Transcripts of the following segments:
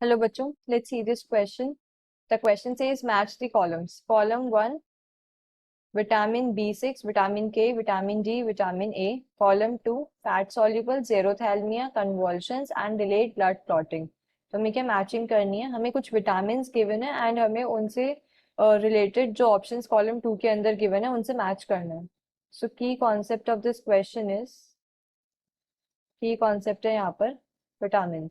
Hello bachcho, let's see this question. The question says match the columns. Column 1, vitamin B6, vitamin K, vitamin D, vitamin A. Column 2, fat soluble, xerothalmia, convulsions and delayed blood clotting. तो हमें क्या matching करनी है, हमें कुछ vitamin given है and हमें उनसे रिलेटेड जो ऑप्शंस कॉलम 2 के अंदर गिवन है उनसे मैच करना है. सो की concept of this question is, की कॉन्सेप्ट है यहाँ पर विटामिन.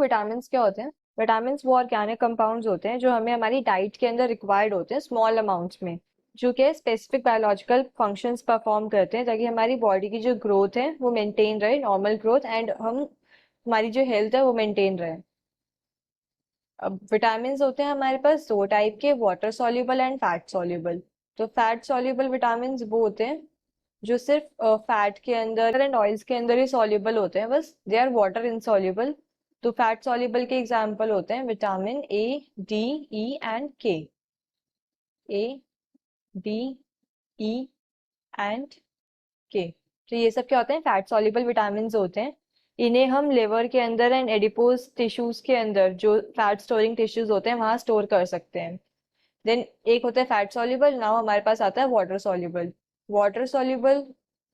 विटामिन क्या होते हैं? विटामिन वो ऑर्गेनिक कंपाउंड्स होते हैं जो हमें हमारी डाइट के अंदर रिक्वायर्ड होते हैं स्मॉल अमाउंट्स में, जो कि स्पेसिफिक बायोलॉजिकल फंक्शंस परफॉर्म करते हैं ताकि हमारी बॉडी की जो ग्रोथ है वो मेंटेन रहे, नॉर्मल ग्रोथ, एंड हमारी जो हेल्थ है वो मेंटेन रहे. अब विटामिन होते हैं हमारे पास दो टाइप के, water soluble and fat soluble. तो फैट सॉल्युबल विटामिन वो होते हैं जो सिर्फ फैट के अंदर एंड ऑयल्स के अंदर ही सॉल्युबल होते हैं, बस दे आर वाटर इनसॉल्युबल. तो फैट सॉल्युबल के एग्जांपल होते हैं vitamin A, D, E and के. ए, डी, ई एंड के. तो ये सब क्या होते हैं? फैट सॉल्युबल विटामिन होते हैं. इन्हें हम लिवर के अंदर एंड एडिपोज टिश्यूज के अंदर जो फैट स्टोरिंग टिश्यूज होते हैं वहां स्टोर कर सकते हैं. देन एक होता है फैट सॉल्युबल. नाउ हमारे पास आता है water soluble. Water soluble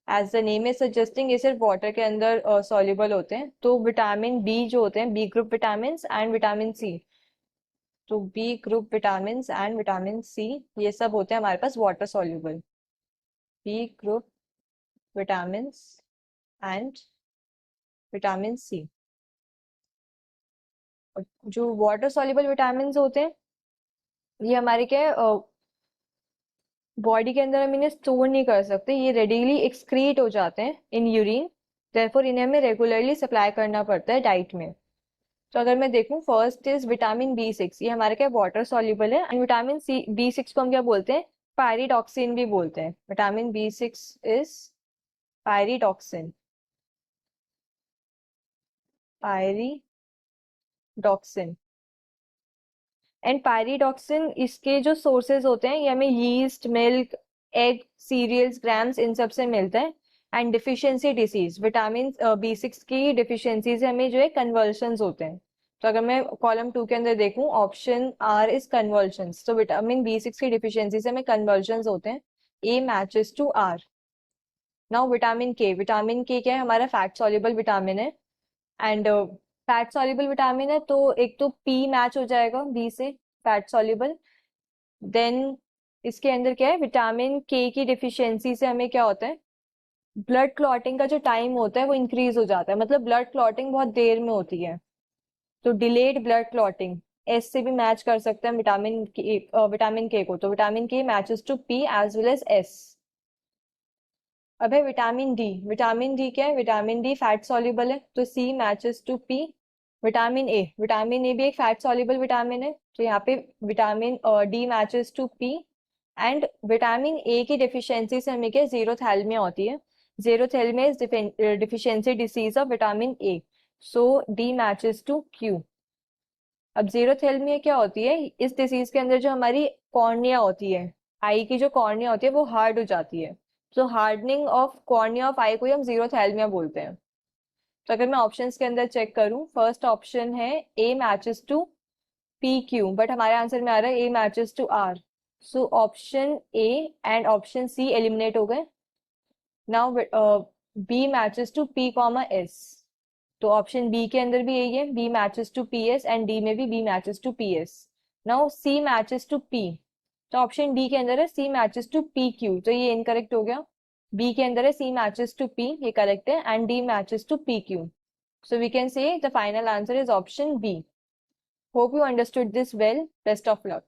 as the name is suggesting ये सिर्फ वाटर के अंदर सॉल्युबल होते हैं. तो विटामिन बी जो होते हैं, B group vitamin and vitamin C, तो B group vitamin and vitamin C ये सब होते हैं हमारे पास water soluble. B group vitamin and vitamin C. जो वाटर सॉल्युबल विटामिन होते हैं ये हमारे क्या बॉडी के अंदर हम इन्हें स्टोर नहीं कर सकते, ये रेडिली एक्सक्रीट हो जाते हैं इन यूरिन. देयरफॉर इन्हें हमें रेगुलरली सप्लाई करना पड़ता है डाइट में. तो अगर मैं देखूं, फर्स्ट इज विटामिन B6, ये हमारे क्या वाटर सॉल्युबल है. एंड विटामिन B6 को हम क्या बोलते हैं? पायरिडॉक्सिन भी बोलते हैं. Vitamin B6 is pyridoxine. Pyridoxine. And pyridoxine इसके जो सोर्सेज होते हैं ये हमें yeast, milk, egg, cereals, grams, इन सब से मिलता है. And deficiency disease, vitamin B6 की डिफिशियंसी से हमें जो है कन्वर्शंस होते हैं. तो अगर मैं कॉलम 2 के अंदर देखूं, ऑप्शन आर इज कन्वर्शंस. तो विटामिन B6 की डिफिशियंसी से हमें कन्वर्शंस होते हैं. A matches to R. Now vitamin K क्या है? हमारा फैट सॉल्युबल विटामिन है. एंड फैट सॉल्युबल विटामिन है तो एक तो पी मैच हो जाएगा बी से, फैट सॉल्युबल. देन इसके अंदर क्या है? विटामिन के की डिफिशियंसी से हमें क्या होता है? ब्लड क्लॉटिंग का जो टाइम होता है वो इंक्रीज हो जाता है, मतलब ब्लड क्लॉटिंग बहुत देर में होती है. तो डिलेड ब्लड क्लॉटिंग, एस से भी मैच कर सकते हैं विटामिन के को. तो vitamin K matches to P as well as S. अब है विटामिन डी. विटामिन डी क्या है? विटामिन डी फैट सॉल्युबल है तो C matches to P. Vitamin A भी एक फैट सॉल्युबल विटामिन है तो यहाँ पे vitamin D matches to P. And vitamin A की डिफिशियंसी से हमें क्या? जीरोथैल्मिया होती है. Xerophthalmia is deficiency disease of vitamin A. So D matches to Q. अब जीरोथैल्मिया क्या होती है? इस डिसीज के अंदर जो हमारी कॉर्निया होती है, आई की जो कॉर्निया होती है वो हार्ड हो जाती है. तो हार्डनिंग ऑफ कॉर्निया ऑफ आई को हम जीरोथैल्मिया बोलते हैं. तो अगर मैं ऑप्शंस के अंदर चेक करूं, फर्स्ट ऑप्शन है A matches to P Q, but हमारे आंसर में आ रहा है A matches to R. So option A and option C eliminate हो गए. Now B matches to P comma S. तो ऑप्शन बी के अंदर भी यही है, B matches to P S, and D में भी B matches to P S. Now C matches to P. तो ऑप्शन डी के अंदर है C matches to P Q, तो ये इनकरेक्ट हो गया. बी के अंदर है सी मैचेस टू पी, ये करेक्ट है, and D matches to P Q. So we can say the final answer is option B. Hope you understood this well. Best of luck.